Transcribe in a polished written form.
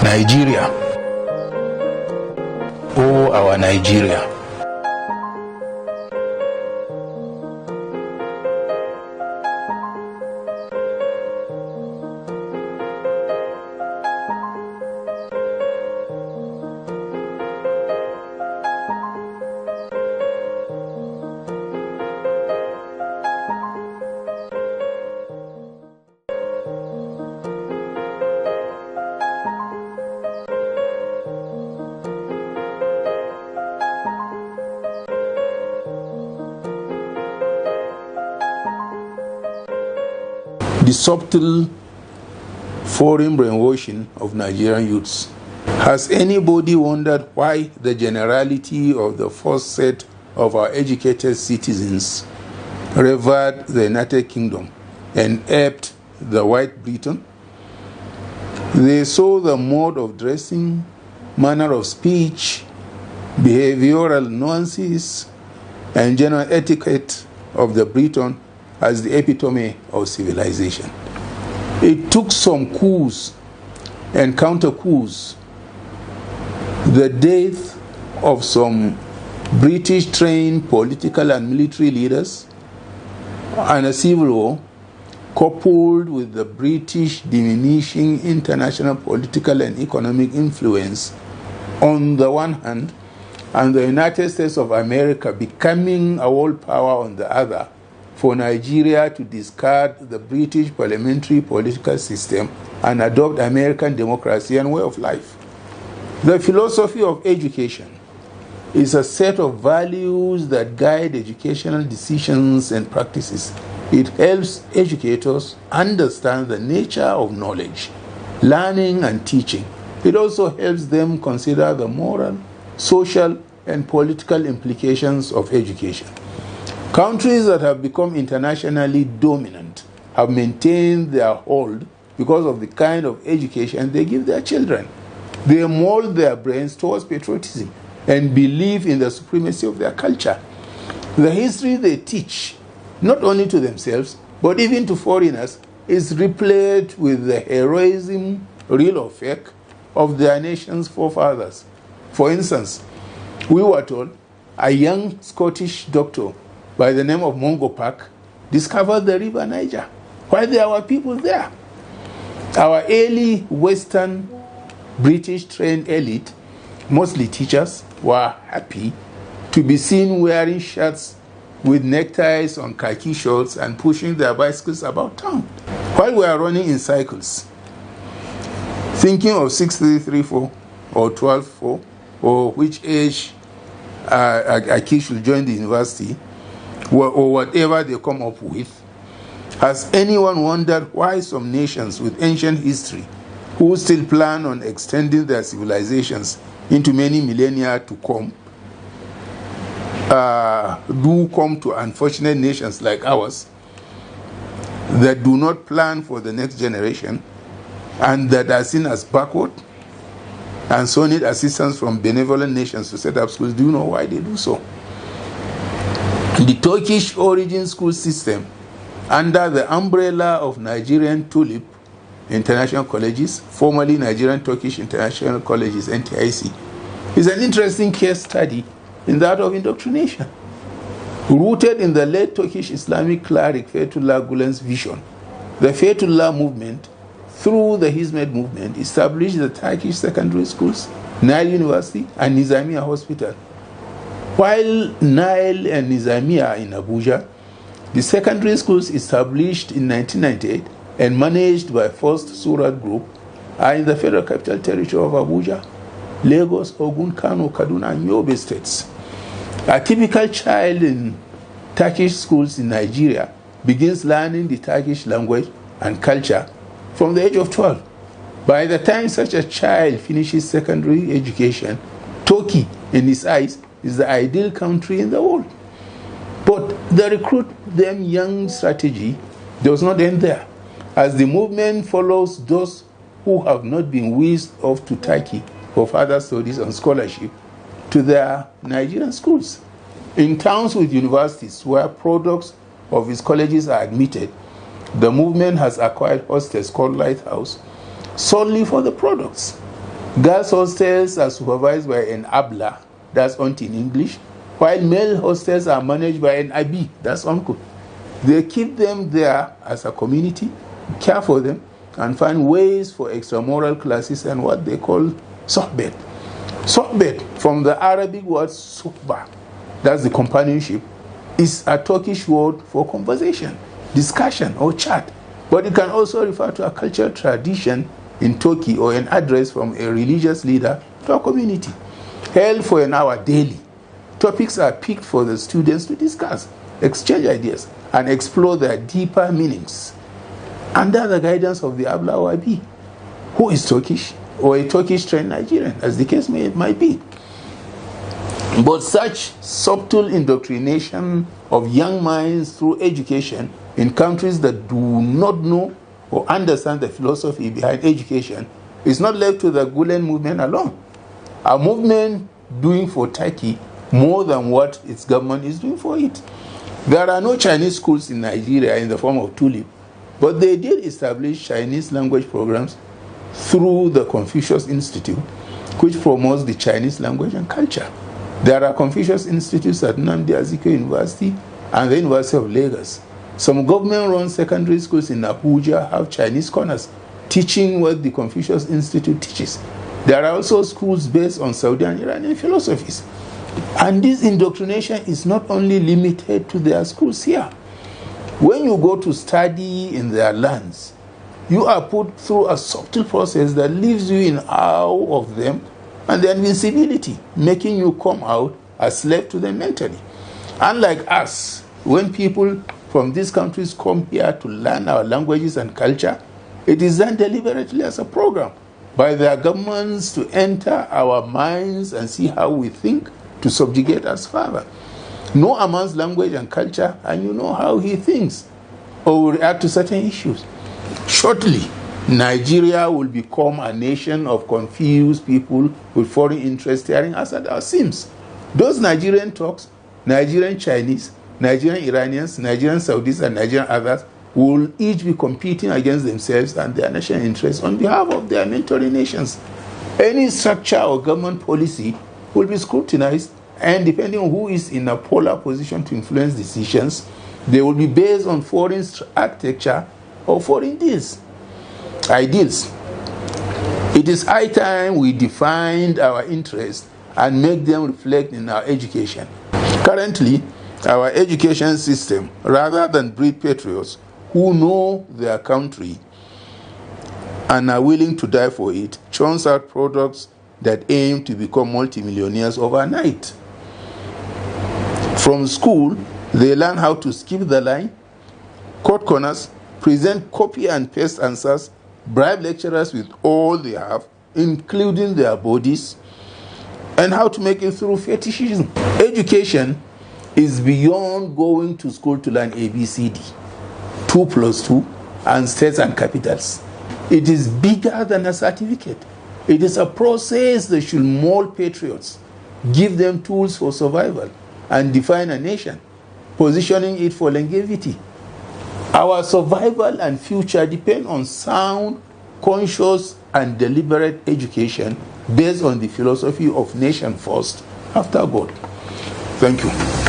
Nigeria, oh our Nigeria. The subtle foreign brainwashing of Nigerian youths. Has anybody wondered why the generality of the first set of our educated citizens revered the United Kingdom and aped the White Britain? They saw the mode of dressing, manner of speech, behavioral nuances, and general etiquette of the Briton as the epitome of civilization. It took some coups and counter-coups, the death of some British-trained political and military leaders, and a civil war, coupled with the British diminishing international political and economic influence on the one hand, and the United States of America becoming a world power on the other, for Nigeria to discard the British parliamentary political system and adopt American democracy and way of life. The philosophy of education is a set of values that guide educational decisions and practices. It helps educators understand the nature of knowledge, learning, and teaching. It also helps them consider the moral, social, and political implications of education. Countries that have become internationally dominant have maintained their hold because of the kind of education they give their children. They mold their brains towards patriotism and believe in the supremacy of their culture. The history they teach, not only to themselves, but even to foreigners, is replete with the heroism, real or fake, of their nation's forefathers. For instance, we were told a young Scottish doctor by the name of Mungo Park discovered the river Niger, while there were people there. Our early Western British trained elite, mostly teachers, were happy to be seen wearing shirts with neckties on khaki shorts and pushing their bicycles about town while we are running in cycles, thinking of 6334 or 124 or which age a kid should join the university, or whatever they come up with. Has anyone wondered why some nations with ancient history, who still plan on extending their civilizations into many millennia to come, do come to unfortunate nations like ours that do not plan for the next generation and that are seen as backward and so need assistance from benevolent nations to set up schools? Do you know why they do so? The Turkish origin school system, under the umbrella of Nigerian Tulip International Colleges, formerly Nigerian Turkish International Colleges, NTIC, is an interesting case study in that of indoctrination. Rooted in the late Turkish Islamic cleric Fethullah Gulen's vision, the Fethullah movement, through the Hizmet movement, established the Turkish secondary schools, Nile University, and Nizamiya Hospital. While Nile and Nizamiya are in Abuja, the secondary schools established in 1998 and managed by First Surat Group are in the Federal Capital Territory of Abuja, Lagos, Ogun, Kano, Kaduna, and Yobe states. A typical child in Turkish schools in Nigeria begins learning the Turkish language and culture from the age of 12. By the time such a child finishes secondary education, Turkey, in his eyes, is the ideal country in the world. But the recruit them young strategy does not end there, as the movement follows those who have not been whisked off to Turkey for further studies and scholarship to their Nigerian schools. In towns with universities where products of its colleges are admitted, the movement has acquired hostels called Lighthouse solely for the products. Girls' hostels are supervised by an abla, that's auntie in English, while male hostels are managed by an abi, that's uncle. They keep them there as a community, care for them, and find ways for extramural classes and what they call sohbet. Sohbet, from the Arabic word suhba, that's the companionship, is a Turkish word for conversation, discussion, or chat. But it can also refer to a cultural tradition in Turkey or an address from a religious leader to a community, held for an hour daily. Topics are picked for the students to discuss, exchange ideas, and explore their deeper meanings under the guidance of the Abla or Abi, who is Turkish or a Turkish-trained Nigerian, as the case might be. But such subtle indoctrination of young minds through education in countries that do not know or understand the philosophy behind education is not left to the Gulen movement alone. A movement doing for Turkey more than what its government is doing for it. There are no Chinese schools in Nigeria in the form of TULIP, but they did establish Chinese language programs through the Confucius Institute, which promotes the Chinese language and culture. There are Confucius Institutes at Nnamdi Azikiwe University and the University of Lagos. Some government-run secondary schools in Abuja have Chinese corners, teaching what the Confucius Institute teaches. There are also schools based on Saudi and Iranian philosophies. And this indoctrination is not only limited to their schools here. When you go to study in their lands, you are put through a subtle process that leaves you in awe of them and their invincibility, making you come out a slave to them mentally. Unlike us, when people from these countries come here to learn our languages and culture, it is done deliberately as a program by their governments to enter our minds and see how we think, to subjugate us further. Know a man's language and culture, and you know how he thinks or will react to certain issues. Shortly, Nigeria will become a nation of confused people with foreign interests staring us at our seams. Those Nigerian Turks, Nigerian Chinese, Nigerian Iranians, Nigerian Saudis, and Nigerian others will each be competing against themselves and their national interests on behalf of their mentoring nations. Any structure or government policy will be scrutinized, and depending on who is in a polar position to influence decisions, they will be based on foreign architecture or foreign ideals. It is high time we defined our interests and make them reflect in our education. Currently, our education system, rather than breed patriots who know their country and are willing to die for it, churns out products that aim to become multimillionaires overnight. From school, they learn how to skip the line, cut corners, present copy and paste answers, bribe lecturers with all they have, including their bodies, and how to make it through fetishism. Education is beyond going to school to learn ABCD, 2 plus 2, and states and capitals. It is bigger than a certificate. It is a process that should mold patriots, give them tools for survival, and define a nation, positioning it for longevity. Our survival and future depend on sound, conscious, and deliberate education based on the philosophy of nation first, after God. Thank you.